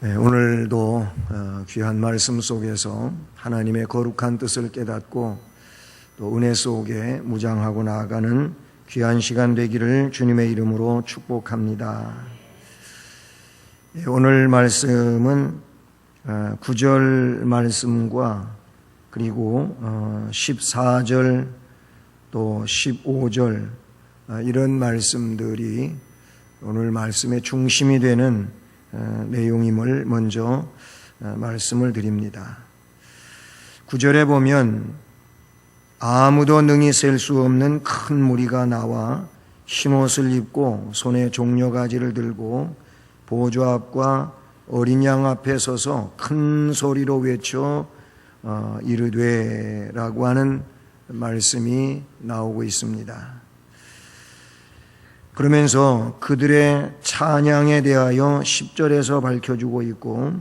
네, 오늘도 귀한 말씀 속에서 하나님의 거룩한 뜻을 깨닫고 또 은혜 속에 무장하고 나아가는 귀한 시간 되기를 주님의 이름으로 축복합니다. 오늘 말씀은 9절 말씀과 그리고 14절 또 15절 이런 말씀들이 오늘 말씀의 중심이 되는 내용임을 먼저 말씀을 드립니다. 9절에 보면 아무도 능히 셀 수 없는 큰 무리가 나와 흰옷을 입고 손에 종려가지를 들고 보좌 앞과 어린 양 앞에 서서 큰 소리로 외쳐 이르되 라고 하는 말씀이 나오고 있습니다. 그러면서 그들의 찬양에 대하여 10절에서 밝혀주고 있고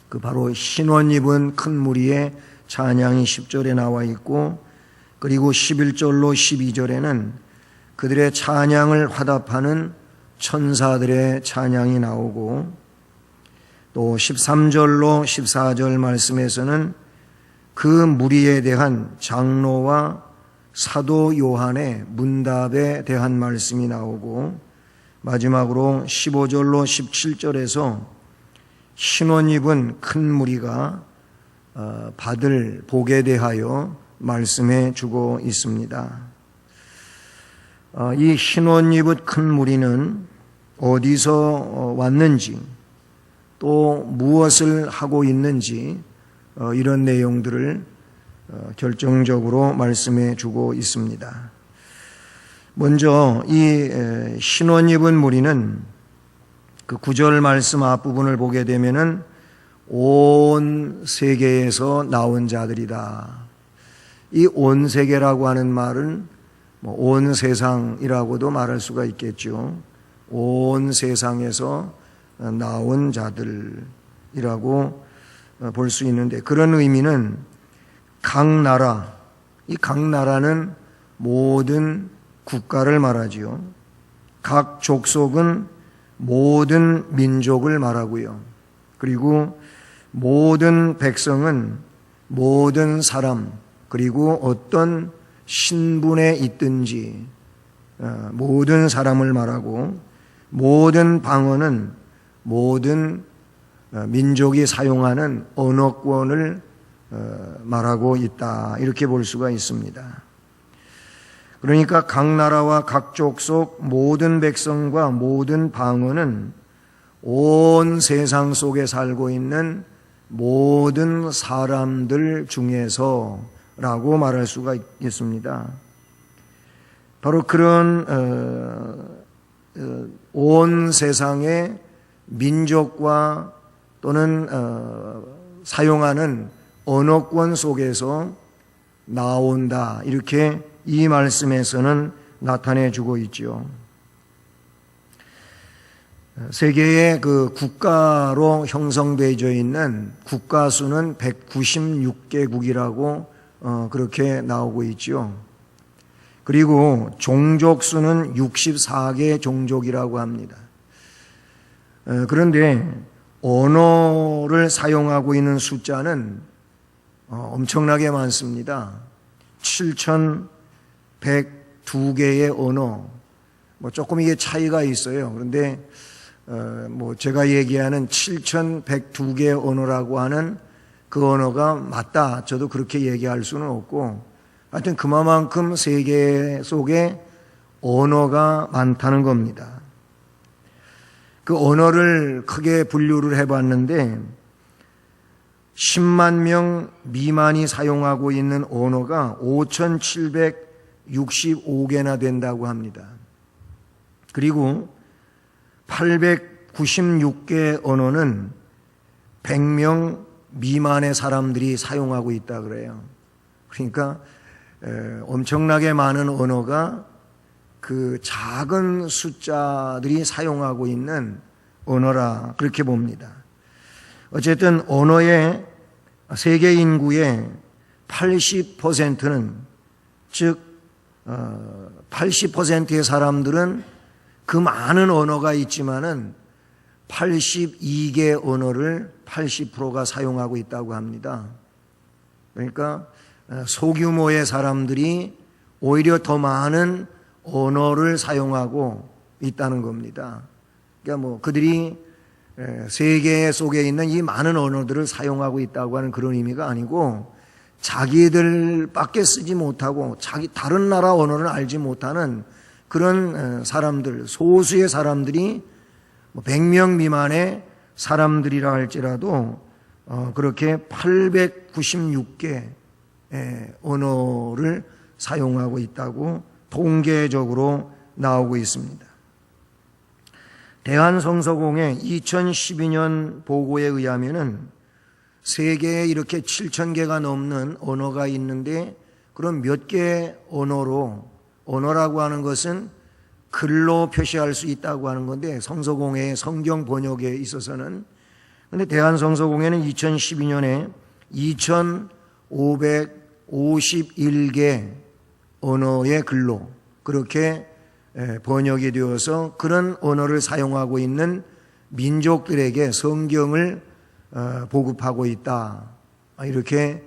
그 바로 흰옷 입은 큰 무리의 찬양이 10절에 나와 있고 그리고 11절로 12절에는 그들의 찬양을 화답하는 천사들의 찬양이 나오고 또 13절로 14절 말씀에서는 그 무리에 대한 장로와 사도 요한의 문답에 대한 말씀이 나오고 마지막으로 15절로 17절에서 흰옷 입은 큰 무리가 받을 복에 대하여 말씀해 주고 있습니다. 이 흰옷 입은 큰 무리는 어디서 왔는지 또 무엇을 하고 있는지 이런 내용들을 결정적으로 말씀해 주고 있습니다. 먼저 이 흰옷 입은 무리는 그 9절 말씀 앞부분을 보게 되면은 온 세계에서 나온 자들이다. 이 온 세계라고 하는 말은 온 세상이라고도 말할 수가 있겠죠. 온 세상에서 나온 자들이라고 볼 수 있는데 그런 의미는 각 나라, 이 각 나라는 모든 국가를 말하지요. 각 족속은 모든 민족을 말하고요. 그리고 모든 백성은 모든 사람, 그리고 어떤 신분에 있든지 모든 사람을 말하고 모든 방언은 모든 민족이 사용하는 언어권을 말하고 있다. 이렇게 볼 수가 있습니다. 그러니까 각 나라와 각 족속 모든 백성과 모든 방언은 온 세상 속에 살고 있는 모든 사람들 중에서라고 말할 수가 있습니다. 바로 그런 온 세상의 민족과 또는 사용하는 언어권 속에서 나온다. 이렇게 이 말씀에서는 나타내 주고 있죠. 세계의 그 국가로 형성되어 있는 국가 수는 196개국이라고 그렇게 나오고 있죠. 그리고 종족 수는 64개 종족이라고 합니다. 그런데 언어를 사용하고 있는 숫자는 엄청나게 많습니다. 7,102개의 언어. 조금 이게 차이가 있어요. 그런데 제가 얘기하는 7,102개의 언어라고 하는 그 언어가 맞다. 저도 그렇게 얘기할 수는 없고 하여튼 그만큼 세계 속에 언어가 많다는 겁니다. 그 언어를 크게 분류를 해봤는데 10만 명 미만이 사용하고 있는 언어가 5,765개나 된다고 합니다. 그리고 896개 언어는 100명 미만의 사람들이 사용하고 있다 그래요. 그러니까 엄청나게 많은 언어가 그 작은 숫자들이 사용하고 있는 언어라 그렇게 봅니다. 어쨌든 언어의 세계 인구의 80%는 즉 80%의 사람들은 그 많은 언어가 있지만은 82개 언어를 80%가 사용하고 있다고 합니다. 그러니까 소규모의 사람들이 오히려 더 많은 언어를 사용하고 있다는 겁니다. 그러니까 뭐 그들이 세계 속에 있는 이 많은 언어들을 사용하고 있다고 하는 그런 의미가 아니고, 자기들밖에 쓰지 못하고 다른 나라 언어를 알지 못하는 그런 사람들, 소수의 사람들이 100명 미만의 사람들이라 할지라도 그렇게 896개 언어를 사용하고 있다고 통계적으로 나오고 있습니다. 대한성서공회 2012년 보고에 의하면은 세계에 이렇게 7,000개가 넘는 언어가 있는데, 그럼 몇 개 언어라고 하는 것은 글로 표시할 수 있다고 하는 건데, 성서공회의 성경 번역에 있어서는. 근데 대한성서공회는 2012년에 2,551개 언어의 글로 그렇게 번역이 되어서 그런 언어를 사용하고 있는 민족들에게 성경을 보급하고 있다, 이렇게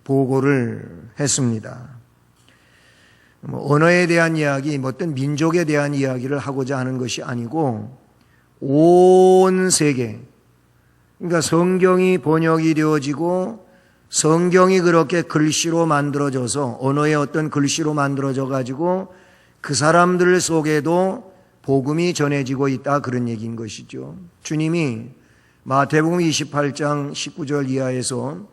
보고를 했습니다. 언어에 대한 이야기, 어떤 민족에 대한 이야기를 하고자 하는 것이 아니고 온 세계, 그러니까 성경이 번역이 되어지고 성경이 그렇게 글씨로 만들어져서, 언어의 어떤 글씨로 만들어져 가지고 그 사람들 속에도 복음이 전해지고 있다, 그런 얘기인 것이죠. 주님이 마태복음 28장 19절 이하에서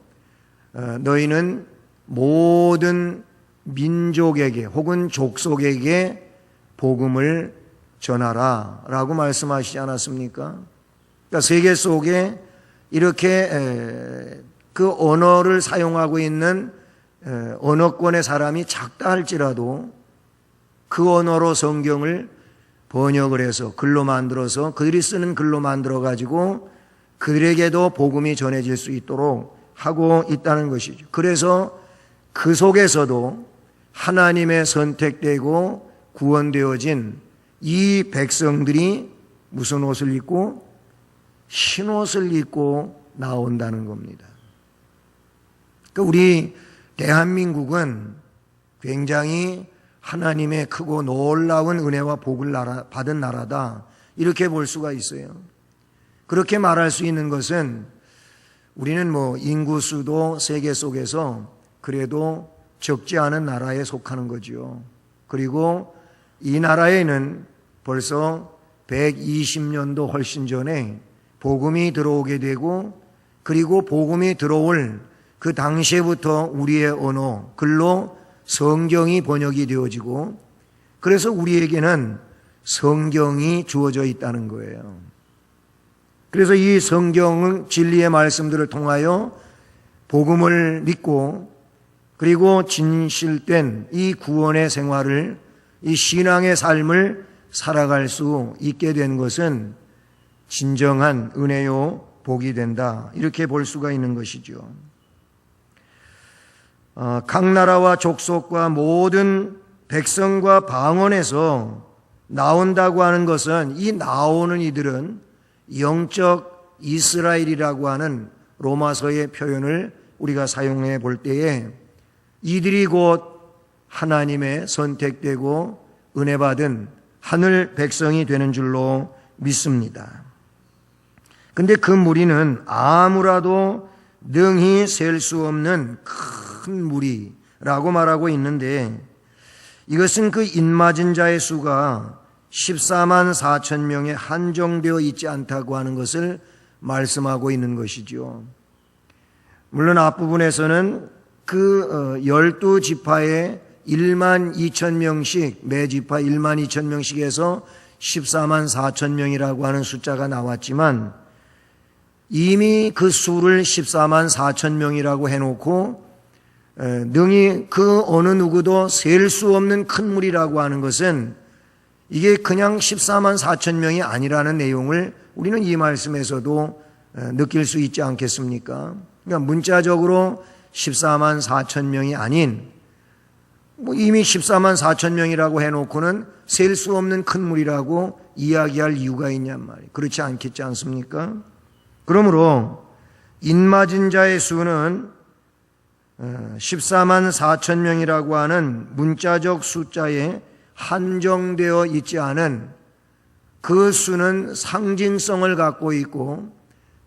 너희는 모든 민족에게 혹은 족속에게 복음을 전하라 라고 말씀하시지 않았습니까? 그러니까 세계 속에 이렇게 그 언어를 사용하고 있는 언어권의 사람이 작다 할지라도 그 언어로 성경을 번역을 해서 글로 만들어서 그들이 쓰는 글로 만들어 가지고 그들에게도 복음이 전해질 수 있도록 하고 있다는 것이죠. 그래서 그 속에서도 하나님의 선택되고 구원되어진 이 백성들이 무슨 옷을 입고? 흰옷을 입고 나온다는 겁니다. 그러니까 우리 대한민국은 굉장히 하나님의 크고 놀라운 은혜와 복을 받은 나라다, 이렇게 볼 수가 있어요. 그렇게 말할 수 있는 것은 우리는 인구수도 세계 속에서 그래도 적지 않은 나라에 속하는 거죠. 그리고 이 나라에는 벌써 120년도 훨씬 전에 복음이 들어오게 되고, 그리고 복음이 들어올 그 당시에부터 우리의 언어, 글로 성경이 번역이 되어지고, 그래서 우리에게는 성경이 주어져 있다는 거예요. 그래서 이 성경은 진리의 말씀들을 통하여 복음을 믿고, 그리고 진실된 이 구원의 생활을, 이 신앙의 삶을 살아갈 수 있게 된 것은 진정한 은혜요 복이 된다, 이렇게 볼 수가 있는 것이죠. 각 나라와 족속과 모든 백성과 방언에서 나온다고 하는 것은, 이 나오는 이들은 영적 이스라엘이라고 하는 로마서의 표현을 우리가 사용해 볼 때에 이들이 곧 하나님의 선택되고 은혜받은 하늘 백성이 되는 줄로 믿습니다. 근데 그 무리는 아무라도 능히 셀 수 없는 큰 무리라고 말하고 있는데, 이것은 그 인맞은 자의 수가 14만 4천 명에 한정되어 있지 않다고 하는 것을 말씀하고 있는 것이죠. 물론 앞부분에서는 그 12지파에 1만 2천 명씩, 매 지파 1만 2천 명씩에서 14만 4천 명이라고 하는 숫자가 나왔지만, 이미 그 수를 14만 4천 명이라고 해놓고 능히 그 어느 누구도 셀 수 없는 큰 무리라고 하는 것은 이게 그냥 14만 4천 명이 아니라는 내용을 우리는 이 말씀에서도 느낄 수 있지 않겠습니까? 그러니까 문자적으로 14만 4천 명이 아닌 이미 14만 4천 명이라고 해놓고는 셀 수 없는 큰 물이라고 이야기할 이유가 있냔 말이에요. 그렇지 않겠지 않습니까? 그러므로 인맞은 자의 수는 14만 4천 명이라고 하는 문자적 숫자에 한정되어 있지 않은 그 수는 상징성을 갖고 있고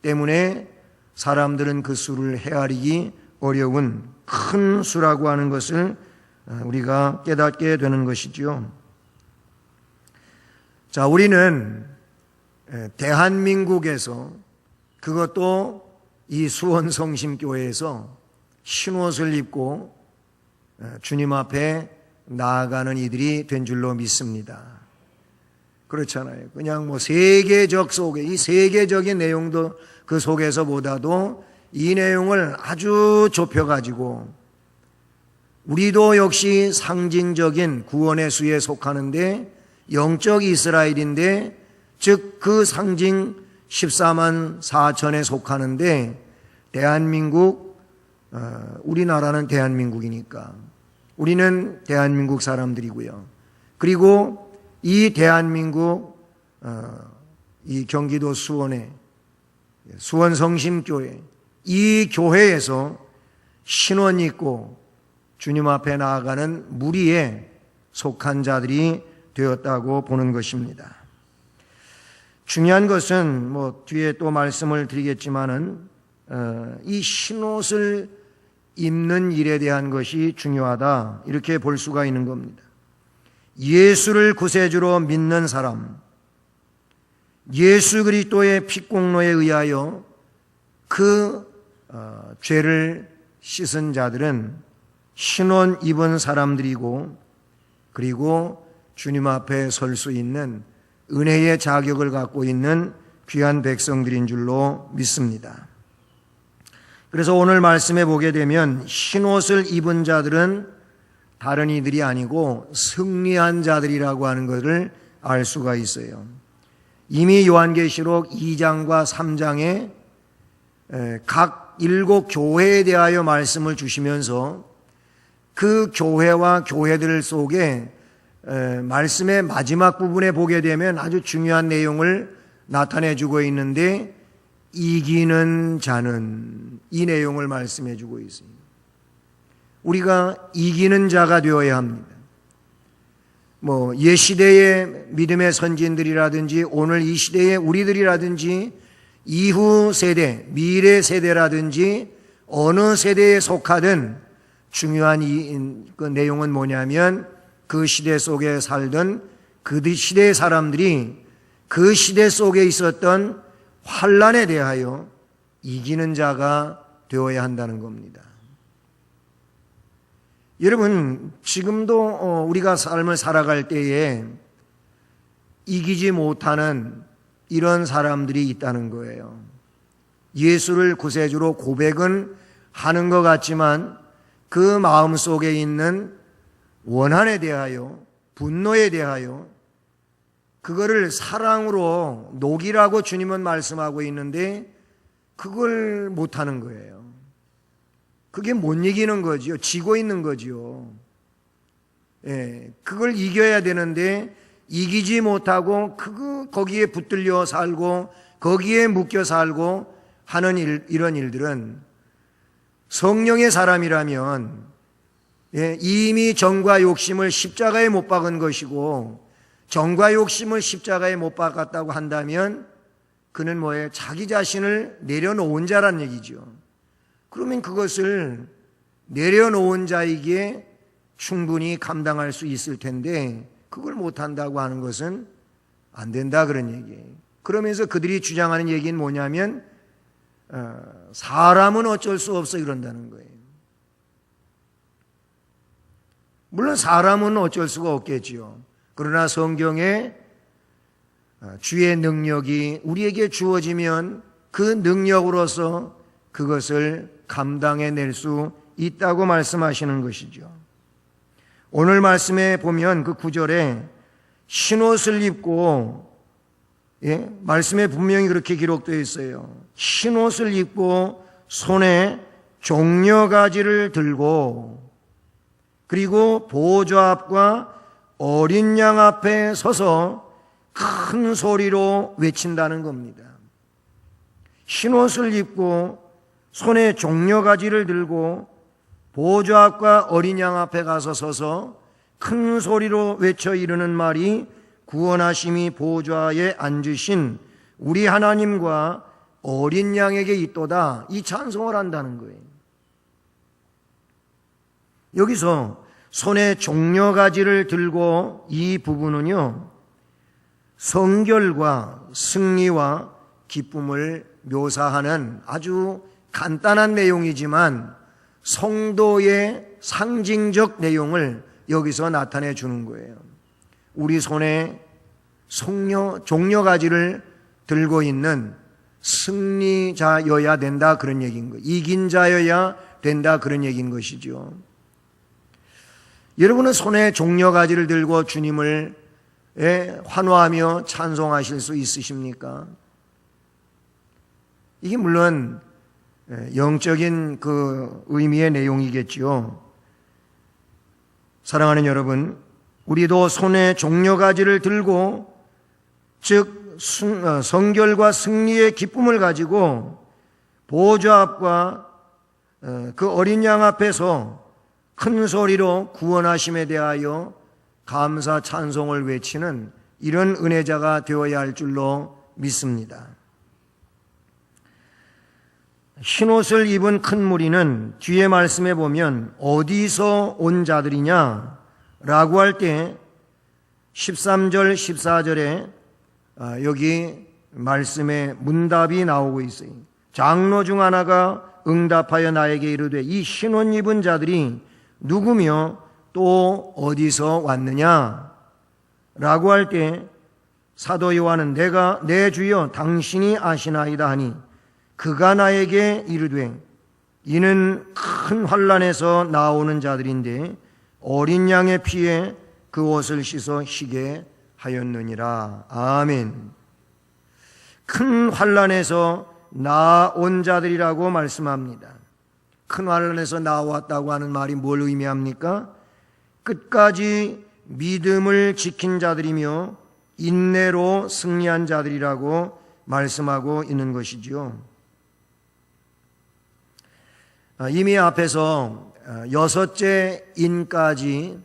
때문에 사람들은 그 수를 헤아리기 어려운 큰 수라고 하는 것을 우리가 깨닫게 되는 것이지요. 자, 우리는 대한민국에서 그것도 이 수원성심교회에서 흰옷을 입고 주님 앞에 나아가는 이들이 된 줄로 믿습니다. 그렇잖아요. 그냥 세계적 속에, 이 세계적인 내용도 그 속에서보다도 이 내용을 아주 좁혀가지고 우리도 역시 상징적인 구원의 수에 속하는데 영적 이스라엘인데 즉 그 상징 14만 4천에 속하는데 대한민국, 우리나라는 대한민국이니까 우리는 대한민국 사람들이고요. 그리고 이 대한민국, 이 경기도 수원의 수원성심교회, 이 교회에서 신원 있고 주님 앞에 나아가는 무리에 속한 자들이 되었다고 보는 것입니다. 중요한 것은 뒤에 또 말씀을 드리겠지만은 이 흰옷을 입는 일에 대한 것이 중요하다 이렇게 볼 수가 있는 겁니다. 예수를 구세주로 믿는 사람, 예수 그리스도의 피공로에 의하여 그 죄를 씻은 자들은 흰옷 입은 사람들이고 그리고 주님 앞에 설 수 있는 은혜의 자격을 갖고 있는 귀한 백성들인 줄로 믿습니다. 그래서 오늘 말씀에 보게 되면 흰옷을 입은 자들은 다른 이들이 아니고 승리한 자들이라고 하는 것을 알 수가 있어요. 이미 요한계시록 2장과 3장에 각 7 교회에 대하여 말씀을 주시면서 그 교회와 교회들 속에 말씀의 마지막 부분에 보게 되면 아주 중요한 내용을 나타내 주고 있는데 이기는 자는 이 내용을 말씀해 주고 있습니다. 우리가 이기는 자가 되어야 합니다. 옛시대의 믿음의 선진들이라든지 오늘 이 시대의 우리들이라든지 이후 세대, 미래 세대라든지 어느 세대에 속하든 중요한 그 내용은 뭐냐면 그 시대 속에 살던 그 시대의 사람들이 그 시대 속에 있었던 환난에 대하여 이기는 자가 되어야 한다는 겁니다. 여러분, 지금도 우리가 삶을 살아갈 때에 이기지 못하는 이런 사람들이 있다는 거예요. 예수를 구세주로 고백은 하는 것 같지만 그 마음 속에 있는 원한에 대하여, 분노에 대하여 그거를 사랑으로 녹이라고 주님은 말씀하고 있는데 그걸 못하는 거예요. 그게 못 이기는 거지요. 지고 있는 거지요. 그걸 이겨야 되는데 이기지 못하고 거기에 붙들려 살고 거기에 묶여 살고 하는 이런 일들은 성령의 사람이라면 이미 정과 욕심을 십자가에 못 박은 것이고 정과 욕심을 십자가에 못 박았다고 한다면 그는 뭐예요? 자기 자신을 내려놓은 자란 얘기죠. 그러면 그것을 내려놓은 자에게 충분히 감당할 수 있을 텐데 그걸 못한다고 하는 것은 안 된다 그런 얘기예요. 그러면서 그들이 주장하는 얘기는 뭐냐면 사람은 어쩔 수 없어 이런다는 거예요. 물론 사람은 어쩔 수가 없겠지요. 그러나 성경에 주의 능력이 우리에게 주어지면 그 능력으로서 그것을 감당해낼 수 있다고 말씀하시는 것이죠. 오늘 말씀에 보면 그 9절에 흰옷을 입고 말씀에 분명히 그렇게 기록되어 있어요. 흰옷을 입고 손에 종려가지를 들고 그리고 보좌 앞과 어린 양 앞에 서서 큰 소리로 외친다는 겁니다. 흰옷을 입고 손에 종려가지를 들고 보좌 앞과 어린 양 앞에 가서 서서 큰 소리로 외쳐 이르는 말이 구원하심이 보좌에 앉으신 우리 하나님과 어린 양에게 있도다. 이 찬송을 한다는 거예요. 여기서 손에 종려가지를 들고 이 부분은요, 성결과 승리와 기쁨을 묘사하는 아주 간단한 내용이지만 성도의 상징적 내용을 여기서 나타내 주는 거예요. 우리 손에 종려가지를 들고 있는 승리자여야 된다, 그런 얘기인 거예요. 이긴 자여야 된다, 그런 얘기인 것이죠. 여러분은 손에 종려가지를 들고 주님을 환호하며 찬송하실 수 있으십니까? 이게 물론 영적인 그 의미의 내용이겠지요. 사랑하는 여러분, 우리도 손에 종려가지를 들고, 즉 성결과 승리의 기쁨을 가지고 보좌 앞과 그 어린 양 앞에서 큰 소리로 구원하심에 대하여 감사 찬송을 외치는 이런 은혜자가 되어야 할 줄로 믿습니다. 흰옷을 입은 큰 무리는 뒤에 말씀해 보면 어디서 온 자들이냐 라고 할 때 13절 14절에 여기 말씀에 문답이 나오고 있어요. 장로 중 하나가 응답하여 나에게 이르되 이 흰옷 입은 자들이 누구며 또 어디서 왔느냐 라고 할 때 사도 요한은 내가 내 주여 당신이 아시나이다 하니 그가 나에게 이르되 이는 큰 환난에서 나오는 자들인데 어린 양의 피에 그 옷을 씻어 희게 하였느니라. 아멘. 큰 환난에서 나온 자들이라고 말씀합니다. 큰 환난에서 나왔다고 하는 말이 뭘 의미합니까? 끝까지 믿음을 지킨 자들이며 인내로 승리한 자들이라고 말씀하고 있는 것이지요. 이미 앞에서 6째 인까지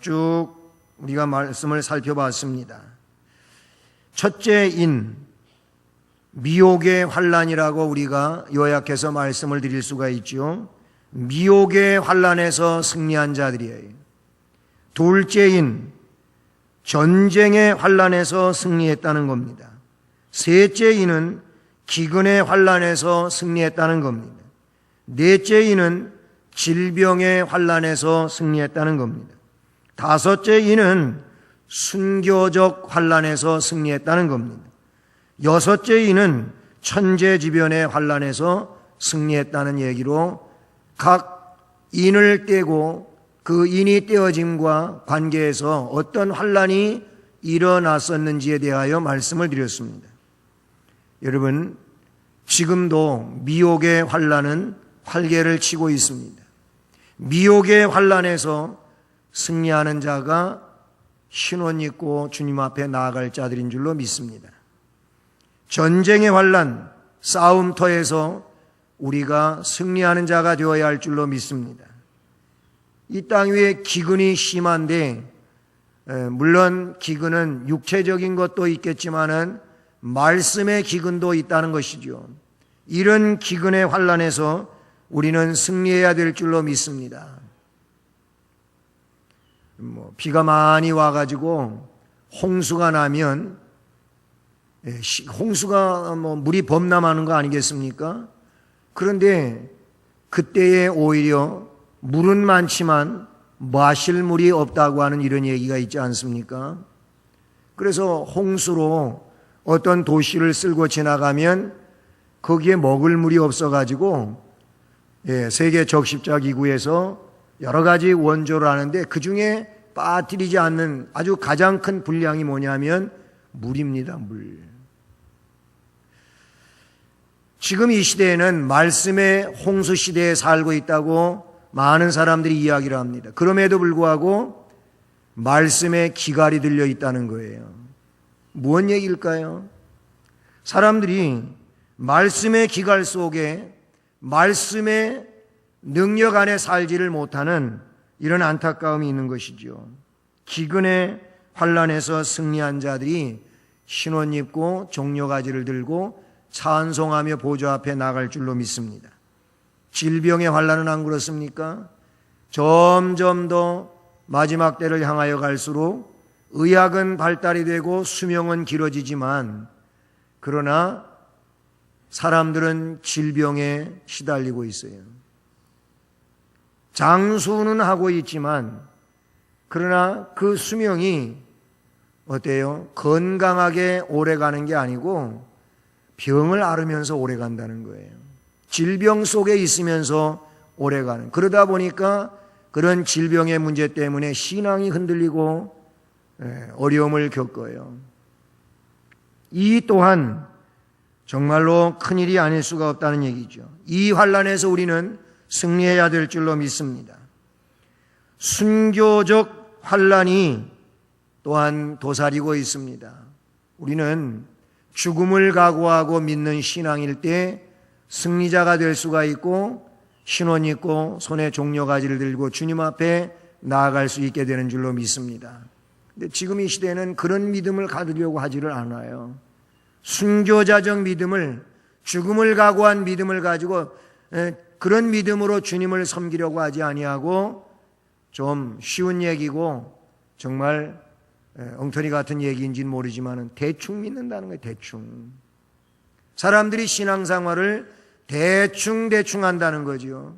쭉 우리가 말씀을 살펴봤습니다. 첫째 인, 미혹의 환난이라고 우리가 요약해서 말씀을 드릴 수가 있죠. 미혹의 환난에서 승리한 자들이에요. 둘째인, 전쟁의 환난에서 승리했다는 겁니다. 셋째인은 기근의 환난에서 승리했다는 겁니다. 넷째인은 질병의 환난에서 승리했다는 겁니다. 다섯째인은 순교적 환난에서 승리했다는 겁니다. 여섯째인은 천재지변의 환난에서 승리했다는 얘기로 각 인을 떼고 그 인이 떼어짐과 관계해서 어떤 환난이 일어났었는지에 대하여 말씀을 드렸습니다. 여러분, 지금도 미혹의 환난은 활개를 치고 있습니다. 미혹의 환난에서 승리하는 자가 흰옷 입고 주님 앞에 나아갈 자들인 줄로 믿습니다. 전쟁의 환난, 싸움터에서 우리가 승리하는 자가 되어야 할 줄로 믿습니다. 이 땅 위에 기근이 심한데 물론 기근은 육체적인 것도 있겠지만은 말씀의 기근도 있다는 것이죠. 이런 기근의 환난에서 우리는 승리해야 될 줄로 믿습니다. 비가 많이 와가지고 홍수가 나면 홍수가 물이 범람하는 거 아니겠습니까? 그런데 그때에 오히려 물은 많지만 마실 물이 없다고 하는 이런 얘기가 있지 않습니까? 그래서 홍수로 어떤 도시를 쓸고 지나가면 거기에 먹을 물이 없어가지고 세계 적십자 기구에서 여러 가지 원조를 하는데 그 중에 빠뜨리지 않는 아주 가장 큰 분량이 뭐냐면 물입니다. 물. 지금 이 시대에는 말씀의 홍수 시대에 살고 있다고 많은 사람들이 이야기를 합니다. 그럼에도 불구하고 말씀에 기갈이 들려 있다는 거예요. 무슨 얘기일까요? 사람들이 말씀의 기갈 속에 말씀의 능력 안에 살지를 못하는 이런 안타까움이 있는 것이죠. 기근의 환란에서 승리한 자들이 신원 입고 종려가지를 들고 찬송하며 보좌 앞에 나갈 줄로 믿습니다. 질병의 환란은 안 그렇습니까? 점점 더 마지막 때를 향하여 갈수록 의학은 발달이 되고 수명은 길어지지만 그러나 사람들은 질병에 시달리고 있어요. 장수는 하고 있지만 그러나 그 수명이 어때요? 건강하게 오래 가는 게 아니고 병을 앓으면서 오래 간다는 거예요. 질병 속에 있으면서 오래 가는. 그러다 보니까 그런 질병의 문제 때문에 신앙이 흔들리고 어려움을 겪어요. 이 또한 정말로 큰일이 아닐 수가 없다는 얘기죠. 이 환란에서 우리는 승리해야 될 줄로 믿습니다. 순교적 환란이 또한 도사리고 있습니다. 우리는 죽음을 각오하고 믿는 신앙일 때 승리자가 될 수가 있고 신원 있고 손에 종려가지를 들고 주님 앞에 나아갈 수 있게 되는 줄로 믿습니다. 근데 지금 이 시대는 그런 믿음을 가지려고 하지를 않아요. 순교자적 믿음을, 죽음을 각오한 믿음을 가지고 그런 믿음으로 주님을 섬기려고 하지 아니하고 좀 쉬운 얘기고 정말 엉터리 같은 얘기인지는 모르지만 대충 믿는다는 거예요. 대충. 사람들이 신앙생활을 대충 한다는 거죠.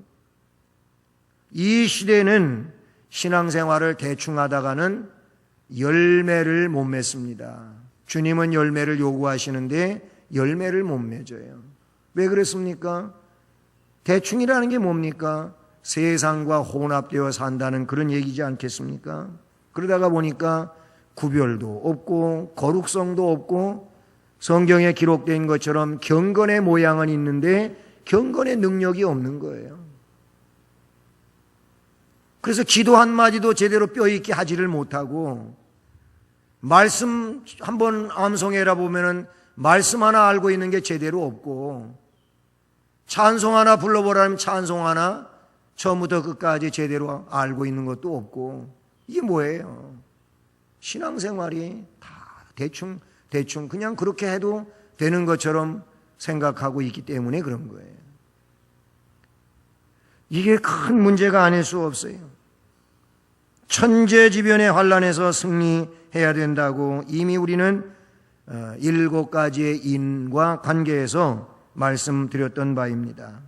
이 시대는 신앙생활을 대충 하다가는 열매를 못 맺습니다. 주님은 열매를 요구하시는데 열매를 못 맺어요. 왜 그렇습니까? 대충이라는 게 뭡니까? 세상과 혼합되어 산다는 그런 얘기지 않겠습니까? 그러다가 보니까 구별도 없고 거룩성도 없고 성경에 기록된 것처럼 경건의 모양은 있는데 경건의 능력이 없는 거예요. 그래서 기도 한마디도 제대로 뼈 있게 하지를 못하고 말씀 한번 암송해라 보면은 말씀 하나 알고 있는 게 제대로 없고 찬송 하나 불러보라면 찬송 하나 처음부터 끝까지 제대로 알고 있는 것도 없고 이게 뭐예요? 신앙생활이 다 대충 그냥 그렇게 해도 되는 것처럼 생각하고 있기 때문에 그런 거예요. 이게 큰 문제가 아닐 수 없어요. 천재지변의 환란에서 승리해야 된다고 이미 우리는 7가지의 인과 관계에서 말씀드렸던 바입니다.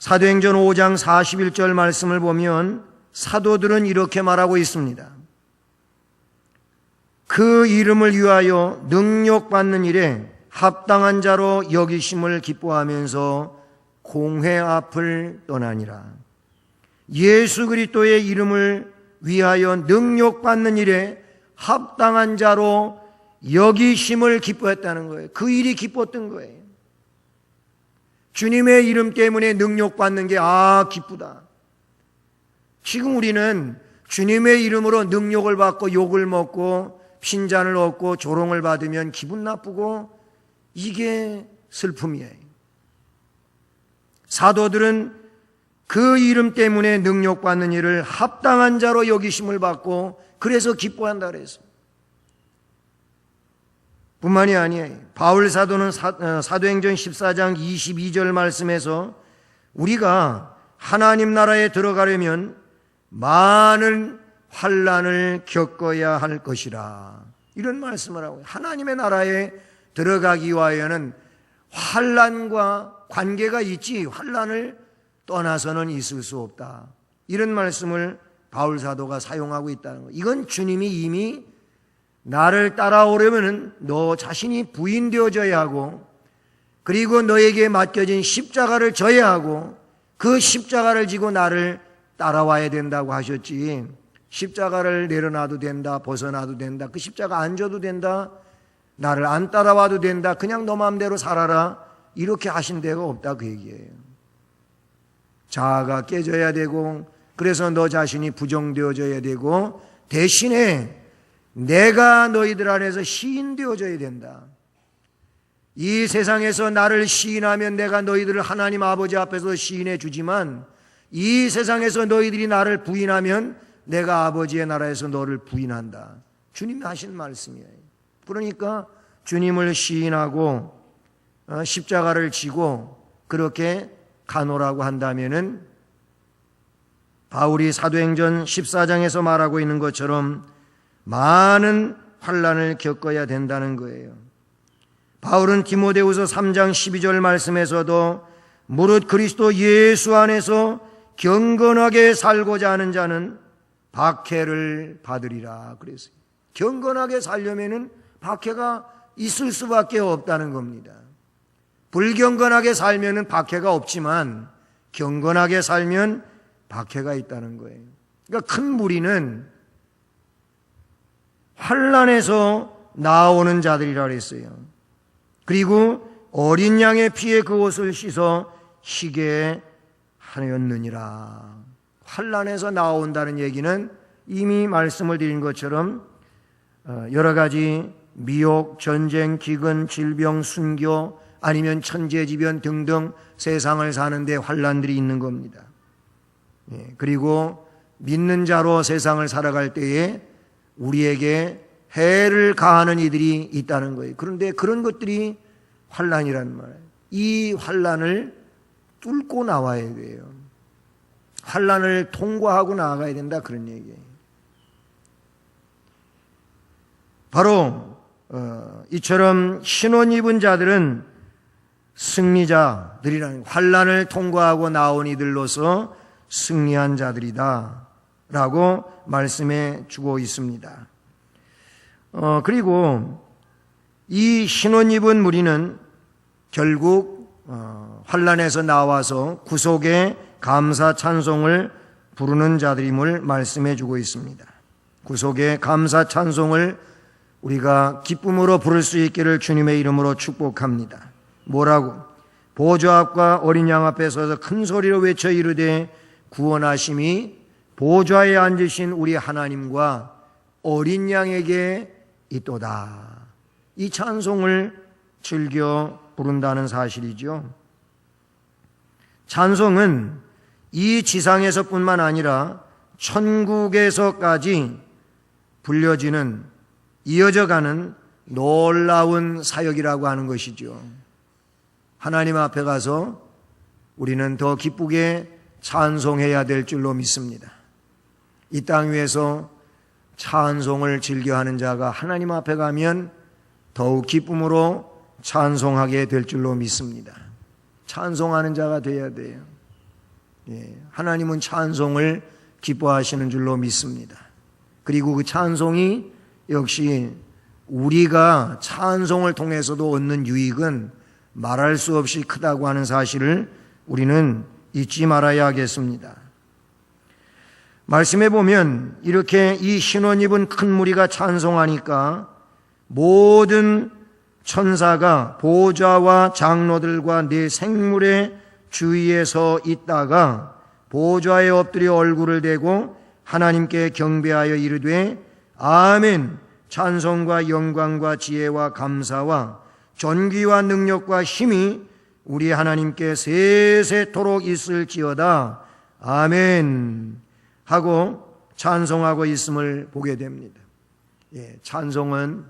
사도행전 5장 41절 말씀을 보면 사도들은 이렇게 말하고 있습니다. 그 이름을 위하여 능력받는 일에 합당한 자로 여기심을 기뻐하면서 공회 앞을 떠나니라. 예수 그리스도의 이름을 위하여 능력받는 일에 합당한 자로 여기심을 기뻐했다는 거예요. 그 일이 기뻤던 거예요. 주님의 이름 때문에 능력받는 게 기쁘다. 지금 우리는 주님의 이름으로 능력을 받고 욕을 먹고 핀잔을 얻고 조롱을 받으면 기분 나쁘고 이게 슬픔이에요. 사도들은 그 이름 때문에 능력받는 일을 합당한 자로 여기심을 받고 그래서 기뻐한다 그랬어. 뿐만이 아니에요. 바울 사도는 사도행전 14장 22절 말씀에서 우리가 하나님 나라에 들어가려면 많은 환난을 겪어야 할 것이라 이런 말씀을 하고 하나님의 나라에 들어가기 위하여는 환난과 관계가 있지 환난을 떠나서는 있을 수 없다. 이런 말씀을 바울 사도가 사용하고 있다는 거예요. 이건 주님이 이미 나를 따라오려면 너 자신이 부인되어져야 하고 그리고 너에게 맡겨진 십자가를 져야 하고 그 십자가를 지고 나를 따라와야 된다고 하셨지 십자가를 내려놔도 된다, 벗어놔도 된다, 그 십자가 안 져도 된다, 나를 안 따라와도 된다, 그냥 너 마음대로 살아라 이렇게 하신 데가 없다 그 얘기예요. 자아가 깨져야 되고, 그래서 너 자신이 부정되어져야 되고, 대신에 내가 너희들 안에서 시인되어져야 된다. 이 세상에서 나를 시인하면 내가 너희들을 하나님 아버지 앞에서 시인해 주지만, 이 세상에서 너희들이 나를 부인하면 내가 아버지의 나라에서 너를 부인한다. 주님이 하신 말씀이에요. 그러니까 주님을 시인하고 십자가를 지고 그렇게 가노라고 한다면은, 바울이 사도행전 14장에서 말하고 있는 것처럼 많은 환난을 겪어야 된다는 거예요. 바울은 디모데후서 3장 12절 말씀에서도 무릇 그리스도 예수 안에서 경건하게 살고자 하는 자는 박해를 받으리라 그랬어요. 경건하게 살려면은 박해가 있을 수밖에 없다는 겁니다. 불경건하게 살면은 박해가 없지만 경건하게 살면 박해가 있다는 거예요. 그러니까 큰 무리는 환난에서 나오는 자들이라 그랬어요. 그리고 어린 양의 피에 그 옷을 씻어 희게 하였느니라. 환난에서 나온다는 얘기는 이미 말씀을 드린 것처럼 여러 가지 미혹, 전쟁, 기근, 질병, 순교, 아니면 천재지변 등등 세상을 사는데 환난들이 있는 겁니다. 그리고 믿는 자로 세상을 살아갈 때에 우리에게 해를 가하는 이들이 있다는 거예요. 그런데 그런 것들이 환난이란 말이에요. 이 환난을 뚫고 나와야 돼요. 환난을 통과하고 나아가야 된다, 그런 얘기예요. 바로 이처럼 신원 입은 자들은 승리자들이라는, 환난을 통과하고 나온 이들로서 승리한 자들이다 라고 말씀해 주고 있습니다. 그리고 이 신원 입은 무리는 결국 환난에서 나와서 구속의 감사 찬송을 부르는 자들임을 말씀해 주고 있습니다. 구속의 감사 찬송을 우리가 기쁨으로 부를 수 있기를 주님의 이름으로 축복합니다. 뭐라고? 보좌 앞과 어린 양 앞에 서서 큰 소리로 외쳐 이르되 구원하심이 보좌에 앉으신 우리 하나님과 어린 양에게 있도다. 이 찬송을 즐겨 부른다는 사실이죠. 찬송은 이 지상에서뿐만 아니라 천국에서까지 불려지는, 이어져가는 놀라운 사역이라고 하는 것이죠. 하나님 앞에 가서 우리는 더 기쁘게 찬송해야 될 줄로 믿습니다. 이 땅 위에서 찬송을 즐겨하는 자가 하나님 앞에 가면 더욱 기쁨으로 찬송하게 될 줄로 믿습니다. 찬송하는 자가 되어야 돼요. 하나님은 찬송을 기뻐하시는 줄로 믿습니다. 그리고 그 찬송이 역시 우리가 찬송을 통해서도 얻는 유익은 말할 수 없이 크다고 하는 사실을 우리는 잊지 말아야 하겠습니다. 말씀해 보면 이렇게 이 신원 입은 큰 무리가 찬송하니까 모든 천사가 보좌와 장로들과 네 생물의 주위에 서 있다가 보좌에 엎드려 얼굴을 대고 하나님께 경배하여 이르되 아멘, 찬송과 영광과 지혜와 감사와 존귀와 능력과 힘이 우리 하나님께 세세토록 있을지어다. 아멘 하고 찬송하고 있음을 보게 됩니다. 찬송은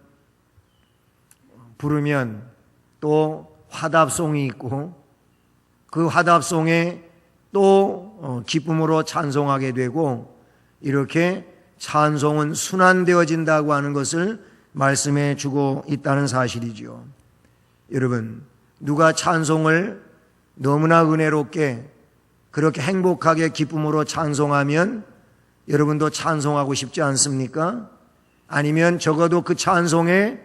부르면 또 화답송이 있고 그 화답송에 또 기쁨으로 찬송하게 되고, 이렇게 찬송은 순환되어진다고 하는 것을 말씀해 주고 있다는 사실이죠. 여러분, 누가 찬송을 너무나 은혜롭게 그렇게 행복하게 기쁨으로 찬송하면 여러분도 찬송하고 싶지 않습니까? 아니면 적어도 그 찬송에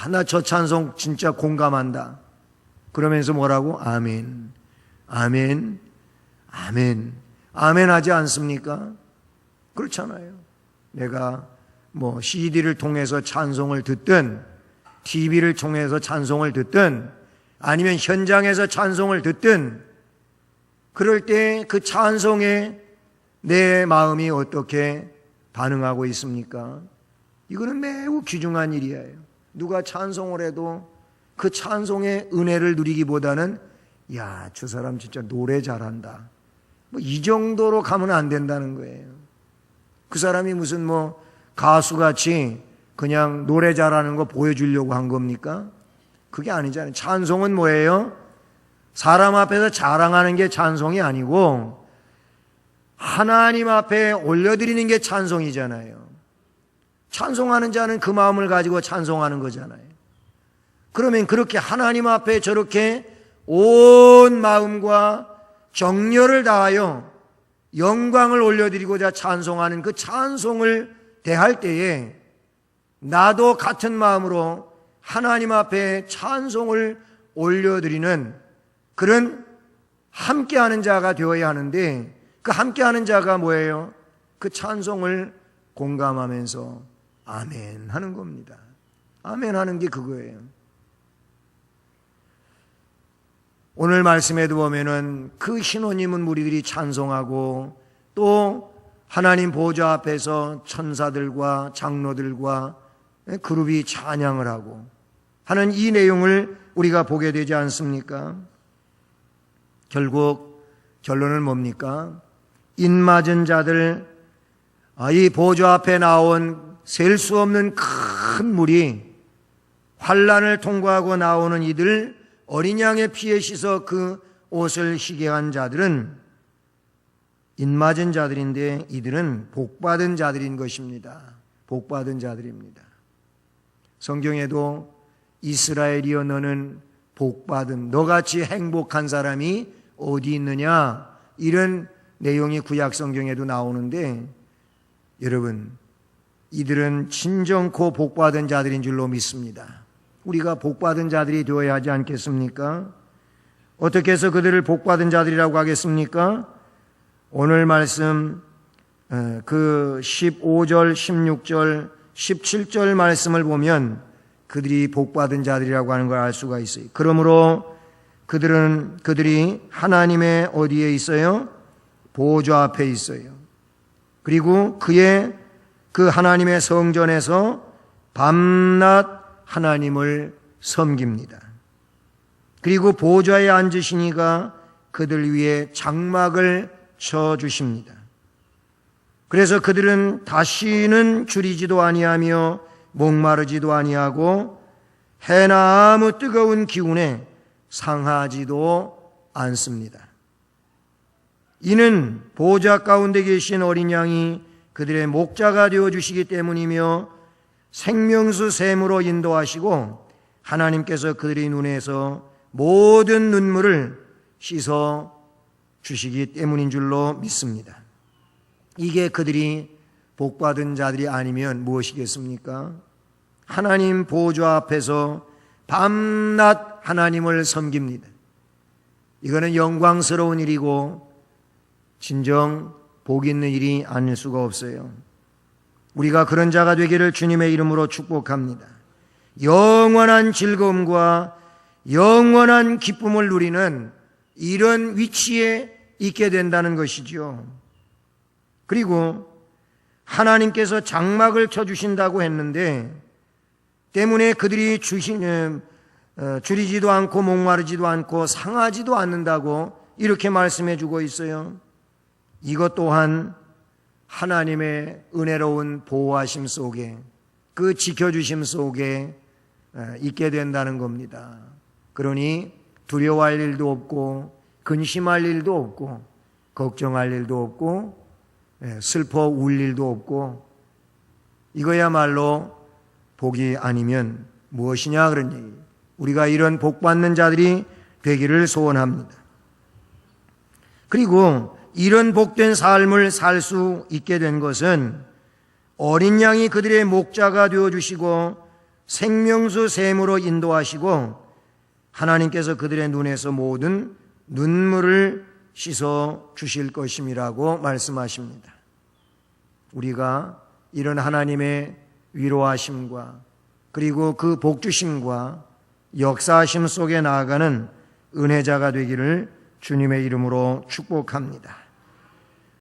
나 저 찬송 진짜 공감한다 그러면서 뭐라고? 아멘, 아멘, 아멘, 아멘 하지 않습니까? 그렇잖아요. 내가 CD를 통해서 찬송을 듣든 TV를 통해서 찬송을 듣든 아니면 현장에서 찬송을 듣든 그럴 때 그 찬송에 내 마음이 어떻게 반응하고 있습니까? 이거는 매우 귀중한 일이에요. 누가 찬송을 해도 그 찬송의 은혜를 누리기보다는 야, 저 사람 진짜 노래 잘한다, 뭐 이 정도로 가면 안 된다는 거예요. 그 사람이 무슨 뭐 가수같이 그냥 노래 잘하는 거 보여주려고 한 겁니까? 그게 아니잖아요. 찬송은 뭐예요? 사람 앞에서 자랑하는 게 찬송이 아니고 하나님 앞에 올려드리는 게 찬송이잖아요. 찬송하는 자는 그 마음을 가지고 찬송하는 거잖아요. 그러면 그렇게 하나님 앞에 저렇게 온 마음과 정열을 다하여 영광을 올려드리고자 찬송하는 그 찬송을 대할 때에 나도 같은 마음으로 하나님 앞에 찬송을 올려드리는 그런 함께하는 자가 되어야 하는데, 그 함께하는 자가 뭐예요? 그 찬송을 공감하면서 아멘 하는 겁니다. 아멘 하는 게 그거예요. 오늘 말씀에도 보면은 그 신혼임은 무리들이 찬송하고 또 하나님 보좌 앞에서 천사들과 장로들과 그룹이 찬양을 하고 하는 이 내용을 우리가 보게 되지 않습니까? 결국 결론은 뭡니까? 인맞은 자들, 이 보좌 앞에 나온 셀 수 없는 큰 무리, 환난을 통과하고 나오는 이들, 어린 양의 피에 씻어 그 옷을 희게 한 자들은 인맞은 자들인데 이들은 복받은 자들인 것입니다. 복받은 자들입니다. 성경에도 이스라엘이여 너는 복받은, 너같이 행복한 사람이 어디 있느냐, 이런 내용이 구약 성경에도 나오는데, 여러분, 이들은 진정코 복받은 자들인 줄로 믿습니다. 우리가 복받은 자들이 되어야 하지 않겠습니까? 어떻게 해서 그들을 복받은 자들이라고 하겠습니까? 오늘 말씀 그 15절, 16절, 17절 말씀을 보면 그들이 복받은 자들이라고 하는 걸 알 수가 있어요. 그러므로 그들이 하나님의 어디에 있어요? 보좌 앞에 있어요. 그리고 그 하나님의 성전에서 밤낮 하나님을 섬깁니다. 그리고 보좌에 앉으시니가 그들 위에 장막을 쳐주십니다. 그래서 그들은 다시는 줄이지도 아니하며 목마르지도 아니하고 해나 아무 뜨거운 기운에 상하지도 않습니다. 이는 보좌 가운데 계신 어린 양이 그들의 목자가 되어주시기 때문이며 생명수 샘으로 인도하시고 하나님께서 그들의 눈에서 모든 눈물을 씻어 주시기 때문인 줄로 믿습니다. 이게 그들이 복받은 자들이 아니면 무엇이겠습니까? 하나님 보좌 앞에서 밤낮 하나님을 섬깁니다. 이거는 영광스러운 일이고 진정 복 있는 일이 아닐 수가 없어요. 우리가 그런 자가 되기를 주님의 이름으로 축복합니다. 영원한 즐거움과 영원한 기쁨을 누리는 이런 위치에 있게 된다는 것이죠. 그리고 하나님께서 장막을 쳐주신다고 했는데 때문에 그들이 줄이지도 않고 목마르지도 않고 상하지도 않는다고 이렇게 말씀해 주고 있어요. 이것 또한 하나님의 은혜로운 보호하심 속에, 그 지켜주심 속에 있게 된다는 겁니다. 그러니 두려워할 일도 없고 근심할 일도 없고 걱정할 일도 없고 슬퍼 울 일도 없고, 이거야말로 복이 아니면 무엇이냐 그런 얘기. 우리가 이런 복받는 자들이 되기를 소원합니다. 그리고 이런 복된 삶을 살 수 있게 된 것은 어린 양이 그들의 목자가 되어주시고 생명수 샘으로 인도하시고 하나님께서 그들의 눈에서 모든 눈물을 씻어 주실 것임이라고 말씀하십니다. 우리가 이런 하나님의 위로하심과 그리고 그 복주심과 역사하심 속에 나아가는 은혜자가 되기를 주님의 이름으로 축복합니다.